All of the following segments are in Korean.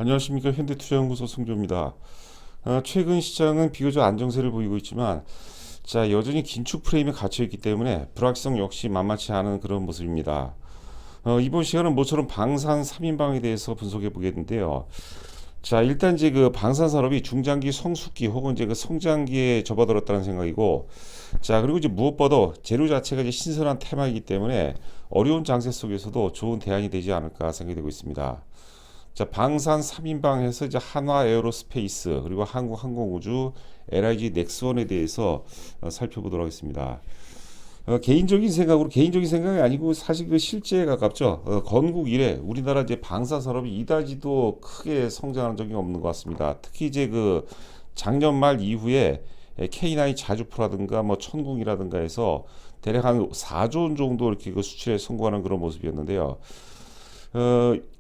안녕하십니까. 현대투자연구소 승조입니다. 최근 시장은 비교적 안정세를 보이고 있지만 여전히 긴축 프레임에 갇혀있기 때문에 불확실성 역시 만만치 않은 그런 모습입니다. 이번 시간은 모처럼 방산 3인방에 대해서 분석해 보겠는데요. 일단 이제 그 방산 산업이 중장기 성숙기 혹은 이제 그 성장기에 접어들었다는 생각이고, 그리고 이제 무엇보다 재료 자체가 이제 신선한 테마이기 때문에 어려운 장세 속에서도 좋은 대안이 되지 않을까 생각이 되고 있습니다. 방산 3인방에서 이제 한화 에어로스페이스 그리고 한국항공우주 LIG 넥스원에 대해서 살펴보도록 하겠습니다. 개인적인 생각이 아니고 사실 그 실제에 가깝죠. 건국 이래 우리나라 이제 방산 산업이 이다지도 크게 성장한 적이 없는 것 같습니다. 특히 이제 그 작년 말 이후에 K9 자주포라든가 뭐 천궁이라든가 해서 대략 한 4조 원 정도 이렇게 그 수출에 성공하는 그런 모습이었는데요.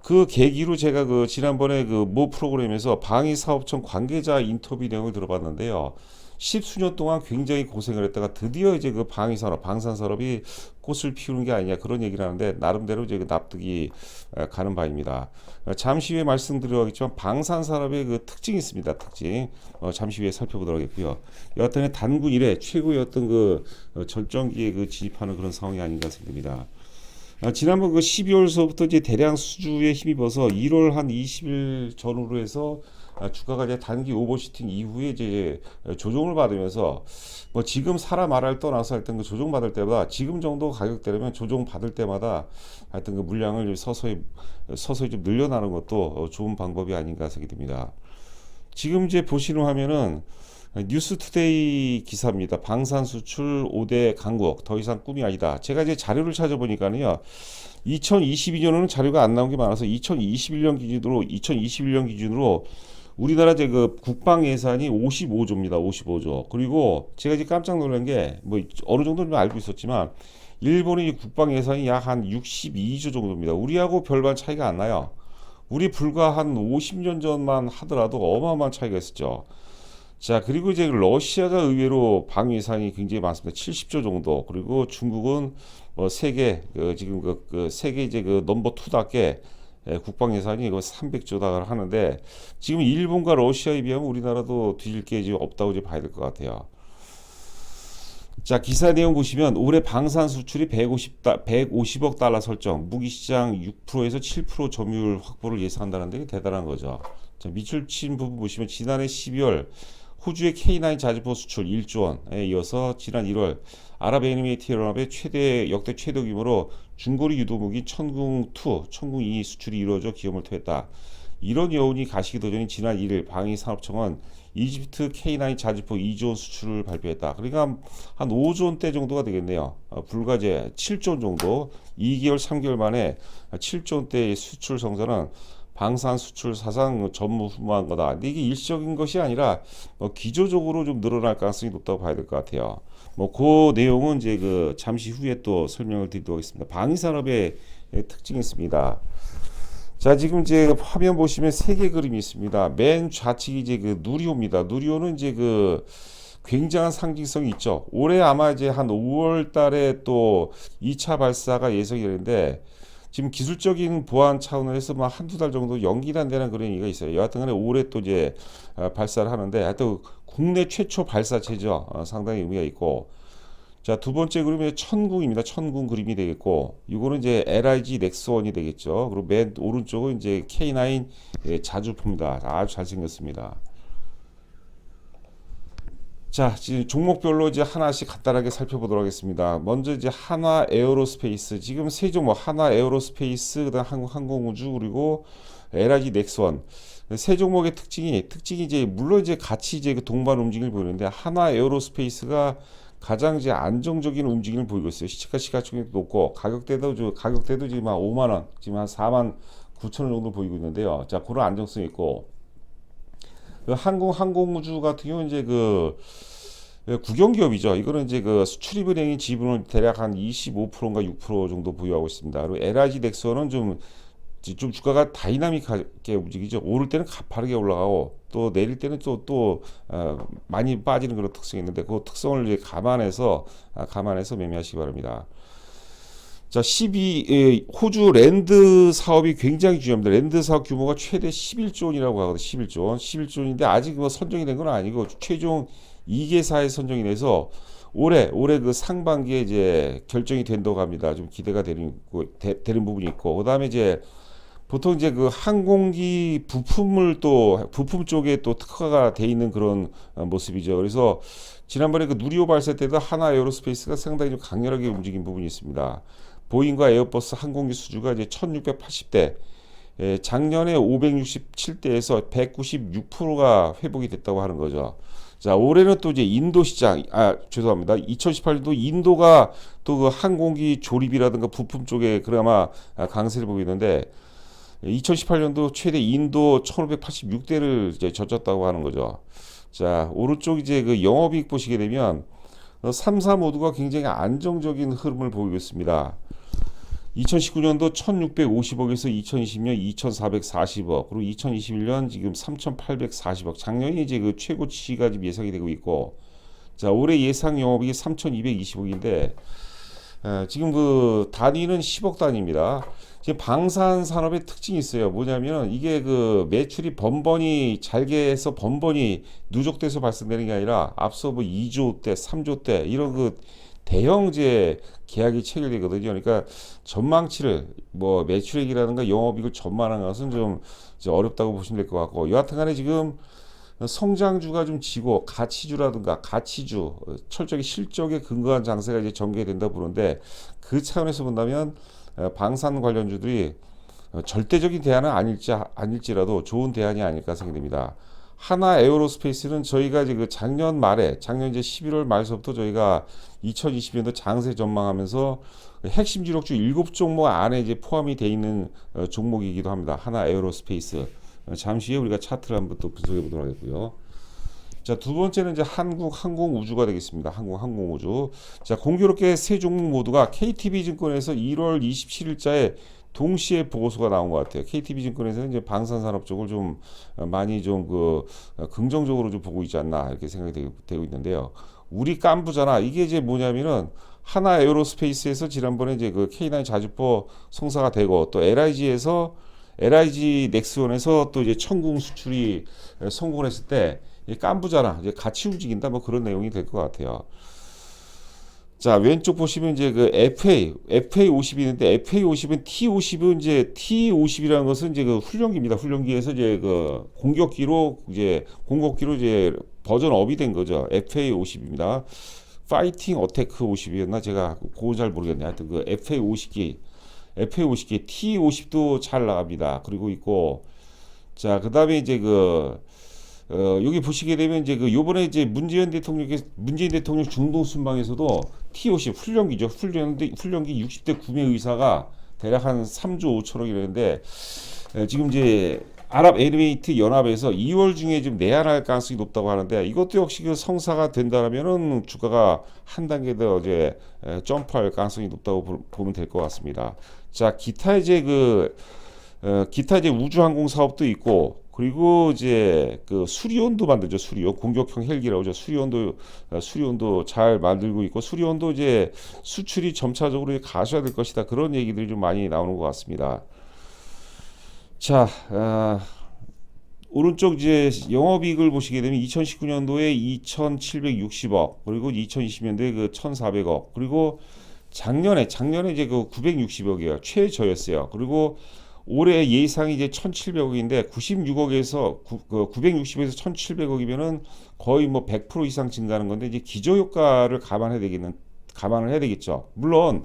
그 계기로 제가 그 지난번에 그 모 프로그램에서 방위사업청 관계자 인터뷰 내용을 들어봤는데요. 십수년 동안 굉장히 고생을 했다가 드디어 이제 그 방위산업, 방산산업이 꽃을 피우는 게 아니냐 그런 얘기를 하는데 나름대로 이제 그 납득이 가는 바입니다. 잠시 후에 말씀드리겠지만 방산산업의 그 특징이 있습니다. 특징. 잠시 후에 살펴보도록 하겠고요. 여하튼 단군 이래 최고의 어떤 그 절정기에 그 진입하는 그런 상황이 아닌가 생각됩니다. 지난번 그 12월서부터 이제 대량 수주에 힘입어서 1월 한 20일 전후로 해서 주가가 이제 단기 오버슈팅 이후에 이제 조정을 받으면서 뭐 지금 사라 말할 떠나서 하여튼 그 조정 받을 때보다 지금 정도 가격대라면 조정 받을 때마다 하여튼 그 물량을 서서히 좀 늘려나는 것도 좋은 방법이 아닌가 생각이 듭니다. 지금 이제 보시는 화면은 뉴스투데이 기사입니다. 방산 수출 5대 강국 더 이상 꿈이 아니다. 제가 이제 자료를 찾아보니까요. 2022년에는 자료가 안 나온 게 많아서 2021년 기준으로 우리나라 이제 그 국방 예산이 55조입니다. 55조. 그리고 제가 이제 깜짝 놀란 게 뭐 어느 정도는 알고 있었지만 일본의 국방 예산이 약 한 62조 정도입니다. 우리하고 별반 차이가 안 나요. 우리 불과 한 50년 전만 하더라도 어마어마한 차이가 있었죠. 그리고 이제 러시아가 의외로 방위 예산이 굉장히 많습니다. 70조 정도. 그리고 중국은 세계 지금 세계 이제 그 넘버 2답게 국방 예산이 300조 다 하는데 지금 일본과 러시아에 비하면 우리나라도 뒤질 게 이제 없다고 이제 봐야 될 것 같아요. 기사 내용 보시면 올해 방산 수출이 150억 달러 설정, 무기 시장 6%에서 7% 점유율 확보를 예상한다는 게 대단한 거죠. 밑줄 친 부분 보시면 지난해 12월 호주의 K9 자주포 수출 1조 원에 이어서 지난 1월 아랍에미리트 연합의 역대 최대 규모로 중거리 유도무기 천궁2, 천궁2 수출이 이루어져 기염을 토했다. 이런 여운이 가시기 도전인 지난 1일 방위산업청은 이집트 K9 자주포 2조 원 수출을 발표했다. 그러니까 한 5조 원대 정도가 되겠네요. 불과 이제 7조 원 정도, 2개월, 3개월 만에 7조 원대의 수출 성장은 방산 수출 사상 전무후무한 거다. 근데 이게 일시적인 것이 아니라 기조적으로 좀 늘어날 가능성이 높다고 봐야 될 것 같아요. 그 내용은 이제 그 잠시 후에 또 설명을 드리도록 하겠습니다. 방위산업의 특징이 있습니다. 지금 이제 화면 보시면 세 개 그림이 있습니다. 맨 좌측이 이제 그 누리호입니다. 누리호는 이제 그 굉장한 상징성이 있죠. 올해 아마 이제 한 5월 달에 또 2차 발사가 예정이 되는데 지금 기술적인 보안 차원에서 막 한두 달 정도 연기된다는 그런 얘기가 있어요. 여하튼 간에 올해 또 이제 발사를 하는데 하여튼 국내 최초 발사체죠. 상당히 의미가 있고. 두 번째 그림이 천궁입니다. 천궁 그림이 되겠고, 이거는 이제 LIG 넥스원이 되겠죠. 그리고 맨 오른쪽은 이제 K9 자주포입니다. 아주 잘생겼습니다. 지금 종목별로 이제 하나씩 간단하게 살펴보도록 하겠습니다. 먼저 이제 한화 에어로스페이스, 지금 세 종목, 한화 에어로스페이스, 그다음 한국항공우주, 그리고 LIG 넥스원. 세 종목의 특징이 이제 물론 이제 같이 이제 그 동반 움직임을 보이는데 한화 에어로스페이스가 가장 이제 안정적인 움직임을 보이고 있어요. 시가총액도 높고 가격대도 지금 한 5만 원, 지금 한 4만 9천 원 정도 보이고 있는데요. 그런 안정성이 있고, 항공우주 같은 경우는 이제 국영기업이죠. 이거는 이제 그 수출입은행이 지분을 대략 한 25%인가 6% 정도 보유하고 있습니다. 그리고 LIG 넥스원은 좀 주가가 다이나믹하게 움직이죠. 오를 때는 가파르게 올라가고 또 내릴 때는 또 많이 빠지는 그런 특성이 있는데 그 특성을 이제 감안해서 매매하시기 바랍니다. 자, 호주 랜드 사업이 굉장히 중요합니다. 랜드 사업 규모가 최대 11조 원이라고 하거든요. 11조 원. 11조 원인데 아직 뭐 선정이 된 건 아니고 최종 2개사에 선정이 돼서 올해 그 상반기에 이제 결정이 된다고 합니다. 좀 기대가 되는 부분이 있고. 그다음에 이제 보통 이제 그 항공기 부품 쪽에 또 특화가 돼 있는 그런 모습이죠. 그래서 지난번에 그 누리호 발사 때도 하나 에어로스페이스가 상당히 좀 강렬하게 움직인 부분이 있습니다. 보잉과 에어버스 항공기 수주가 이제 1680대, 작년에 567대에서 196%가 회복이 됐다고 하는 거죠. 자, 올해는 또 이제 인도 시장, 죄송합니다. 2018년도 인도가 또 그 항공기 조립이라든가 부품 쪽에 그나마 강세를 보이고 있는데, 2018년도 최대 인도 1586대를 이제 젖었다고 하는 거죠. 자, 오른쪽 이제 그 영업이익 보시게 되면 3사 모두가 굉장히 안정적인 흐름을 보이고 있습니다. 2019년도 1650억에서 2020년 2440억, 그리고 2021년 지금 3840억, 작년이 이제 그 최고치가 지금 예상이 되고 있고, 자, 올해 예상 영업이익이 3220억인데, 지금 그 단위는 10억 단위입니다. 지금 방산 산업의 특징이 있어요. 뭐냐면 이게 그 매출이 번번이 잘게해서 번번이 누적돼서 발생되는 게 아니라 앞서 뭐 2조 대, 3조 대 이런 그 대형제 계약이 체결되거든요. 그러니까 전망치를 뭐 매출액이라든가 영업이익을 전망하는 것은 좀 이제 어렵다고 보시면 될 것 같고, 여하튼간에 지금 성장주가 좀 지고 가치주라든가 가치주 철저히 실적에 근거한 장세가 이제 전개된다 보는데, 그 차원에서 본다면 방산 관련주들이 절대적인 대안은 아닐지라도 좋은 대안이 아닐까 생각됩니다. 하나 에어로스페이스는 저희가 이제 그 작년 이제 11월 말서부터 저희가 2020년도 장세 전망하면서 핵심 주력주 7종목 안에 이제 포함이 되어 있는 종목이기도 합니다. 하나 에어로스페이스. 잠시 후에 우리가 차트를 한번 또 분석해 보도록 하겠고요. 자, 두 번째는 이제 한국 항공우주가 되겠습니다. 한국 항공우주. 자, 공교롭게 세 종목 모두가 KTB증권에서 1월 27일자에 동시에 보고서가 나온 것 같아요. KTB증권에서는 이제 방산산업 쪽을 좀 많이 좀 긍정적으로 좀 보고 있지 않나 이렇게 생각이 되고 있는데요. 우리 깐부잖아. 이게 이제 뭐냐면은 하나 에어로스페이스에서 지난번에 이제 그 K9 자주포 성사가 되고, 또 LIG 넥스원에서 또 이제 천궁 수출이 성공을 했을 때 깐부잖아. 이제 같이 움직인다. 뭐 그런 내용이 될 것 같아요. 자, 왼쪽 보시면 이제 그 FA50이 있는데, FA50은 T50은 이제 T50이라는 것은 이제 그 훈련기입니다. 훈련기에서 이제 그 공격기로 이제 버전 업이 된 거죠. FA50입니다. 파이팅 어테크 50이었나? 제가 그거 잘 모르겠네. 하여튼 그 FA50기 T50도 잘 나갑니다. 그리고 있고, 자, 그 다음에 이제 여기 보시게 되면 이제 요번에 이제 문재인 대통령 중동 순방에서도 T50 훈련기죠. 훈련기 60대 구매 의사가 대략 한 3조 5천억이라는데, 지금 이제 아랍에미리트 연합에서 2월 중에 좀 내한할 가능성이 높다고 하는데, 이것도 역시 그 성사가 된다면은 주가가 한 단계 더 이제 점프할 가능성이 높다고 보면 될 것 같습니다. 자, 기타 이제 우주항공 사업도 있고, 그리고 이제 그 수리온도 만들죠. 수리온 공격형 헬기라고 하죠. 수리온도 잘 만들고 있고, 수리온도 이제 수출이 점차적으로 가셔야 될 것이다. 그런 얘기들이 좀 많이 나오는 것 같습니다. 자, 오른쪽 이제 영업이익을 보시게 되면 2019년도에 2,760억, 그리고 2020년도에 그 1,400억, 그리고 작년에 이제 그 960억이에요. 최저였어요. 그리고 올해 예상이 이제 1,700억인데 960에서 1,700억이면은 거의 뭐 100% 이상 증가하는 건데, 이제 기저 효과를 감안을 해야 되겠죠. 물론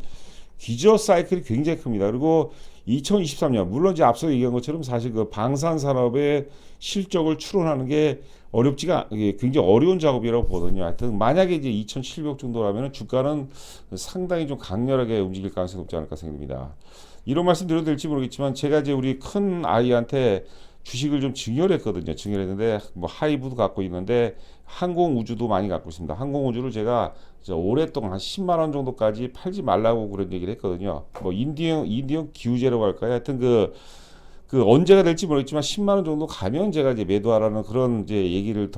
기저 사이클이 굉장히 큽니다. 그리고 2023년, 물론 이제 앞서 얘기한 것처럼 사실 그 방산 산업의 실적을 추론하는 게 굉장히 어려운 작업이라고 보거든요. 하여튼 만약에 이제 2,700억 정도라면 주가는 상당히 좀 강렬하게 움직일 가능성이 높지 않을까 생각됩니다. 이런 말씀 드려도 될지 모르겠지만, 제가 이제 우리 큰 아이한테 주식을 좀 증여했는데 뭐 하이브도 갖고 있는데 항공우주도 많이 갖고 있습니다. 항공우주를 제가 오랫동안 한 10만 원 정도까지 팔지 말라고 그런 얘기를 했거든요. 뭐 인디언 기우제라고 할까요? 하여튼 그 언제가 될지 모르겠지만 10만 원 정도 가면 제가 이제 매도하라는 그런 이제 얘기를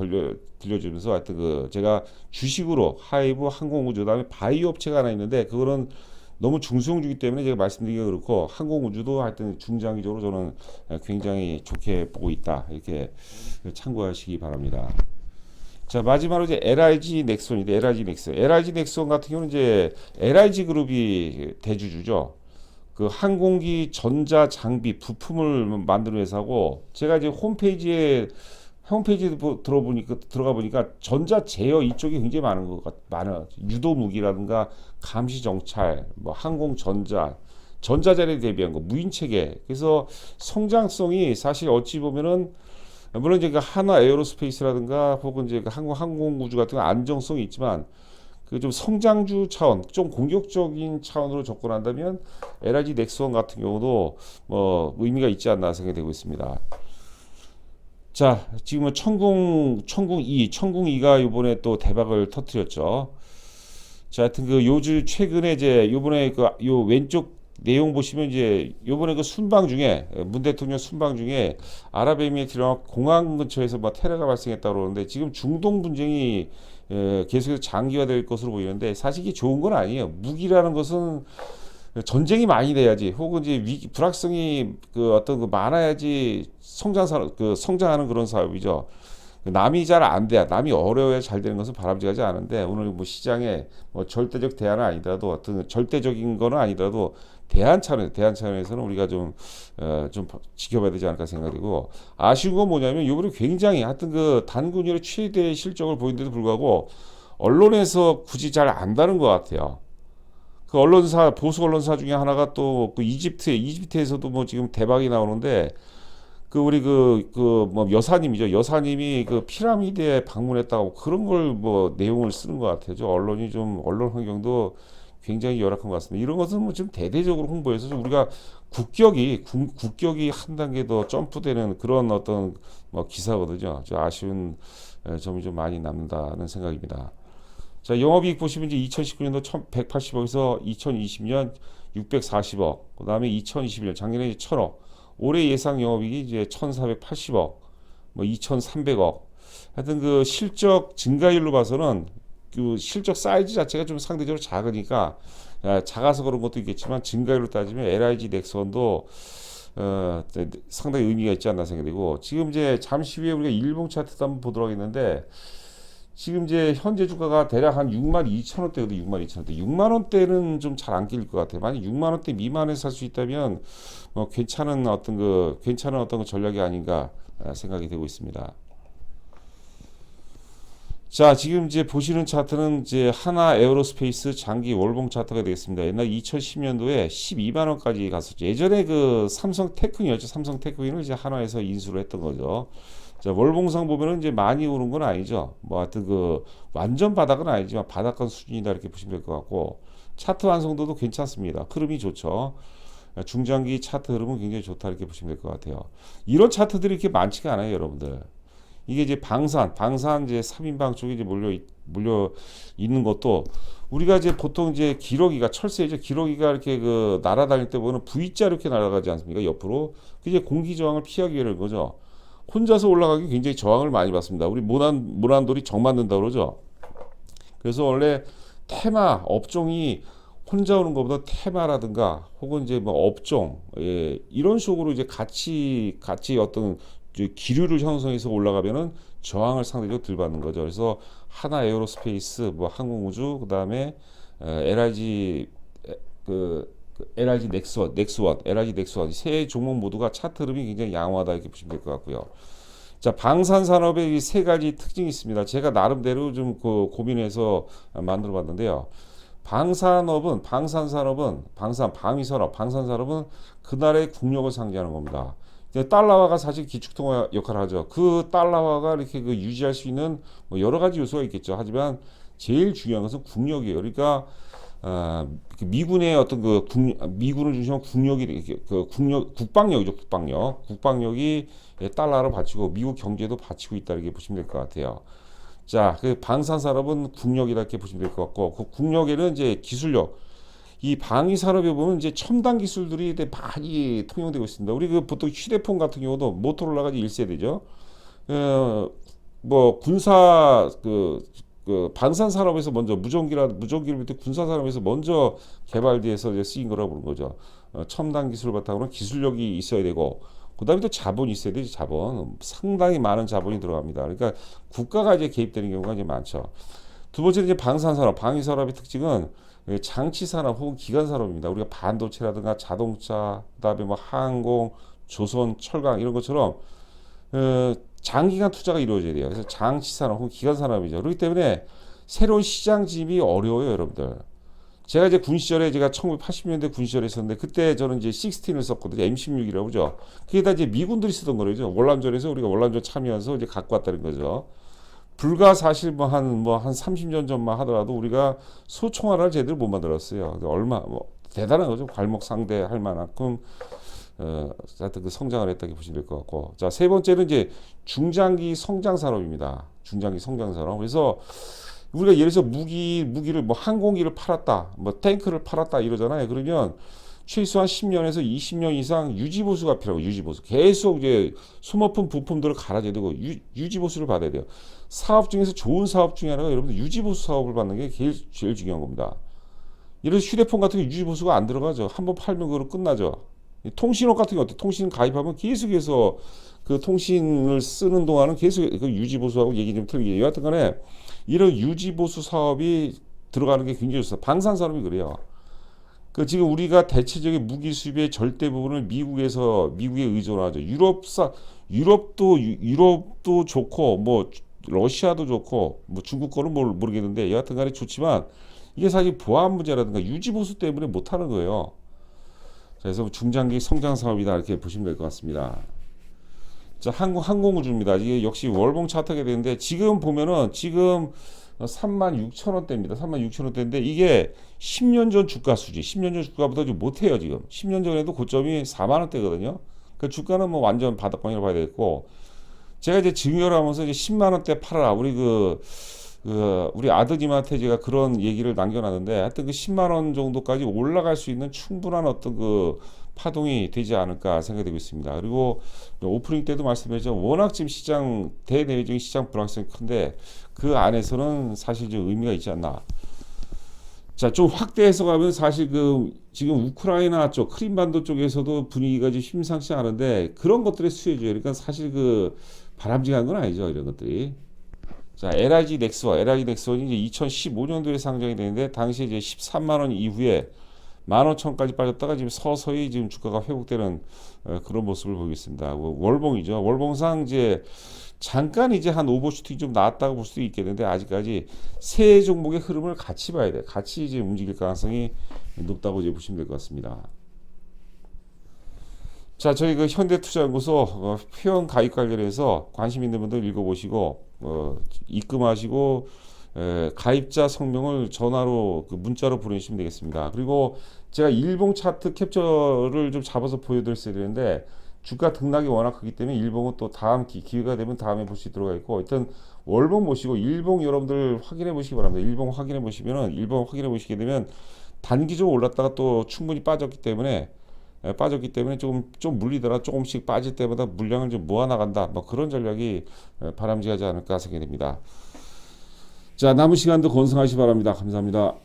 들려주면서, 하여튼 제가 주식으로 하이브, 항공우주, 그다음에 바이오 업체가 하나 있는데, 그거는 너무 중소형주기 때문에 제가 말씀드리기가 그렇고 항공우주도 하여튼 중장기적으로 저는 굉장히 좋게 보고 있다 이렇게 참고하시기 바랍니다. 자 마지막으로 이제 LIG 넥슨인데 LIG 넥슨 같은 경우는 이제 LIG 그룹이 대주주죠. 그 항공기 전자 장비 부품을 만드는 회사고 제가 이제 홈페이지에 들어가 보니까 전자 제어 이쪽이 굉장히 많아. 유도 무기라든가 감시 정찰, 뭐 항공 전자재에 대비한 거, 무인 체계. 그래서 성장성이 사실 어찌 보면은 물론 이제 그 한화 에어로스페이스라든가 혹은 이제 그 항공우주 같은 거 안정성이 있지만 그 좀 성장주 차원, 좀 공격적인 차원으로 접근한다면 LIG 넥스원 같은 경우도 뭐 의미가 있지 않나 생각이 되고 있습니다. 자, 지금은 천궁2가 이번에 또 대박을 터뜨렸죠. 자, 하여튼 그 요즘 최근에 이제 요번에 그 요 왼쪽 내용 보시면 이제 요번에 그 순방 중에 문 대통령 순방 중에 아랍에미리트랑 공항 근처에서 뭐 테러가 발생했다고 그러는데 지금 중동 분쟁이 계속해서 장기화될 것으로 보이는데 사실 이게 좋은 건 아니에요. 무기라는 것은 전쟁이 많이 돼야지 혹은 이제 불확성이 그 어떤 그 많아야지 성장하는 그런 사업이죠. 남이 잘 안 돼, 남이 어려워야 잘 되는 것은 바람직하지 않은데 오늘 뭐 시장에 뭐 절대적 대안은 아니더라도 어떤 절대적인 거는 아니더라도 대안 차원에서는 우리가 좀 지켜봐야 되지 않을까 생각이고 아쉬운 건 뭐냐면 이번에 굉장히 하여튼 그 단군일의 최대 실적을 보인데도 불구하고 언론에서 굳이 잘 안다는 것 같아요. 그 보수 언론사 중에 하나가 또 그 이집트에서도 뭐 지금 대박이 나오는데 그 우리 뭐 여사님이죠. 여사님이 그 피라미드에 방문했다고 그런 걸 뭐 내용을 쓰는 것 같아요. 언론 환경도 굉장히 열악한 것 같습니다. 이런 것은 뭐 좀 대대적으로 홍보해서 좀 우리가 국격이 한 단계 더 점프되는 그런 어떤 뭐 기사거든요. 좀 아쉬운 점이 좀 많이 남는다는 생각입니다. 자, 영업이익 보시면 이제 2019년도 1,180억에서 2020년 640억, 그다음에 2021년 작년에 1,000억, 올해 예상 영업이익이 이제 1,480억, 뭐 2,300억. 하여튼 그 실적 증가율로 봐서는 그 실적 사이즈 자체가 좀 상대적으로 작으니까 작아서 그런 것도 있겠지만 증가율로 따지면 LIG 넥슨도 상당히 의미가 있지 않나 생각되고 지금 이제 잠시 후에 우리가 일봉 차트도 한번 보도록 하겠는데 지금 이제 현재 주가가 대략 한 62,000원대거든요. 62,000원대. 6만원대는 좀 잘 안 낄 것 같아요. 만약 6만원대 미만에 살 수 있다면 뭐 괜찮은 어떤 그 전략이 아닌가 생각이 되고 있습니다. 자, 지금 이제 보시는 차트는 이제 하나 에어로스페이스 장기 월봉 차트가 되겠습니다. 옛날 2010년도에 12만 원까지 갔었죠. 예전에 그 삼성 테크인이었죠. 삼성 테크인을 이제 한화에서 인수를 했던 거죠. 자, 월봉상 보면은 이제 많이 오른 건 아니죠. 뭐 하여튼 그 완전 바닥은 아니지만 바닥권 수준이다 이렇게 보시면 될 것 같고 차트 완성도도 괜찮습니다. 흐름이 좋죠. 중장기 차트 흐름은 굉장히 좋다 이렇게 보시면 될 것 같아요. 이런 차트들이 이렇게 많지가 않아요, 여러분들. 이게 이제 방산 이제 3인방 쪽에 이제 몰려 있는 것도 우리가 이제 보통 이제 기러기가 철새죠. 기러기가 이렇게 그 날아다닐 때 보면 V자로 이렇게 날아가지 않습니까? 옆으로. 그 이제 공기 저항을 피하기 위한 거죠. 혼자서 올라가기 굉장히 저항을 많이 받습니다. 우리 모난돌이 정 맞는다 그러죠. 그래서 원래 테마 업종이 혼자 오는 것보다 테마라든가 혹은 이제 뭐 업종 이런 식으로 이제 같이 어떤 기류를 형성해서 올라가면은 저항을 상대적으로 덜 받는 거죠. 그래서 하나 에어로스페이스, 뭐 항공우주, 그다음에 LIG LIG 넥스원 세 종목 모두가 차트 흐름이 굉장히 양호하다 이렇게 보시면 될 것 같고요. 자, 방산 산업의 세 가지 특징이 있습니다. 제가 나름대로 좀 고민해서 만들어 봤는데요. 방산산업은 그날의 국력을 상징하는 겁니다. 달러화가 사실 기축통화 역할을 하죠. 그 달러화가 이렇게 그 유지할 수 있는 뭐 여러 가지 요소가 있겠죠. 하지만 제일 중요한 것은 국력이에요. 그러니까 미군의 어떤 미군을 중심한 국방력이죠. 국방력이 달러를 바치고 미국 경제도 바치고 있다 이렇게 보시면 될 것 같아요. 자, 그 방산산업은 국력이다 이렇게 보시면 될 것 같고 그 국력에는 이제 기술력. 이 방위 산업에 보면 이제 첨단 기술들이 많이 통용되고 있습니다. 우리 그 보통 휴대폰 같은 경우도 모토로라가 1세대죠. 뭐 군사 그 방산 산업에서 먼저 무전기로부터 군사 산업에서 먼저 개발돼서 이제 쓰인 거라고 보는 거죠. 첨단 기술을 바탕으로 기술력이 있어야 되고 그다음에 또 자본이 있어야 되지. 자본 상당히 많은 자본이 들어갑니다. 그러니까 국가가 이제 개입되는 경우가 이제 많죠. 두 번째는 이제 방산산업, 방위산업의 특징은 장치산업 혹은 기관산업입니다. 우리가 반도체라든가 자동차, 그다음에 뭐 항공, 조선, 철강 이런 것처럼 장기간 투자가 이루어져야 돼요. 그래서 장치산업 혹은 기관산업이죠. 그렇기 때문에 새로운 시장 진입이 어려워요, 여러분들. 제가 이제 군 시절에 제가 1980년대 군 시절에 있었는데 그때 저는 이제 16을 썼거든요. M16이라고 그죠. 그게 다 이제 미군들이 쓰던 거죠. 월남전에서 우리가 월남전 참여해서 이제 갖고 왔다는 거죠. 불과 사실 한 30년 전만 하더라도 우리가 소총 하나를 제대로 못 만들었어요. 얼마 뭐 대단한 거죠. 괄목 상대할 만큼 하여튼 그 성장을 했다고 보시면 될 것 같고. 자, 세 번째는 이제 중장기 성장 산업입니다. 중장기 성장 산업. 그래서 우리가 예를 들어서 무기를 뭐 항공기를 팔았다, 뭐 탱크를 팔았다 이러잖아요. 그러면 최소한 10년에서 20년 이상 유지보수가 필요하고 유지보수. 계속 이제 소모품 부품들을 갈아줘야 되고 유지보수를 받아야 돼요. 사업 중에서 좋은 사업 중에 하나가 여러분들 유지보수 사업을 받는 게 제일 중요한 겁니다. 예를 들어 휴대폰 같은 게 유지보수가 안 들어가죠. 한번 팔면 그걸로 끝나죠. 통신업 같은 게 어때? 통신 가입하면 계속해서 그 통신을 쓰는 동안은 계속 그 유지보수하고 얘기 좀 틀리게. 여하튼 간에 이런 유지보수 사업이 들어가는 게 굉장히 좋습니다. 방산산업이 그래요. 그 지금 우리가 대체적인 무기 수입의 절대 부분을 미국에 의존하죠. 유럽도 좋고 뭐 러시아도 좋고 뭐 중국 거는 모르겠는데 여하튼간에 좋지만 이게 사실 보안 문제라든가 유지 보수 때문에 못 하는 거예요. 그래서 중장기 성장 사업이다 이렇게 보시면 될 것 같습니다. 자, 항공우주입니다. 이게 역시 월봉 차트가 되는데 지금 보면은 지금 36,000원대입니다. 36,000원대인데 이게 10년 전 주가 수지. 10년 전 주가보다 좀 못해요, 지금. 10년 전에도 고점이 4만 원대거든요. 그 주가는 뭐 완전 바닥권이라고 봐야 되겠고. 제가 이제 증여를 하면서 이제 10만 원대 팔아라. 우리 아드님한테 제가 그런 얘기를 남겨놨는데 하여튼 그 10만 원 정도까지 올라갈 수 있는 충분한 어떤 그 파동이 되지 않을까 생각되고 있습니다. 그리고 오프닝 때도 말씀드렸죠. 워낙 지금 대내외적인 시장 불확실성이 큰데 그 안에서는 사실 좀 의미가 있지 않나. 자, 좀 확대해서 가면 사실 지금 우크라이나 쪽, 크림반도 쪽에서도 분위기가 좀 심상치 않은데 그런 것들의 수혜죠. 그러니까 사실 바람직한 건 아니죠. 이런 것들이. 자, LIG 넥스원이 이제 2015년도에 상장이 되는데 당시에 이제 13만 원 이후에 15,000까지 빠졌다가 지금 서서히 지금 주가가 회복되는 그런 모습을 보이겠습니다. 월봉이죠. 월봉상 이제 잠깐 이제 한 오버슈팅이 좀 나왔다고 볼 수도 있겠는데 아직까지 세 종목의 흐름을 같이 봐야 돼. 같이 이제 움직일 가능성이 높다고 이제 보시면 될 것 같습니다. 자, 저희 현대투자연구소 회원 가입 관련해서 관심 있는 분들 읽어보시고 입금하시고 가입자 성명을 전화로 문자로 보내주시면 되겠습니다. 그리고 제가 일봉 차트 캡처를 좀 잡아서 보여드렸어야 되는데 주가 등락이 워낙 크기 때문에 일봉은 또 다음 기회가 되면 다음에 볼 수 있도록 하겠고 일단 월봉 보시고 일봉 여러분들 확인해 보시기 바랍니다. 일봉 확인해 보시게 되면 단기적으로 올랐다가 또 충분히 빠졌기 때문에 좀 물리더라 조금씩 빠질 때마다 물량을 좀 모아나간다 뭐 그런 전략이 바람직하지 않을까 생각됩니다. 자, 남은 시간도 건승하시기 바랍니다. 감사합니다.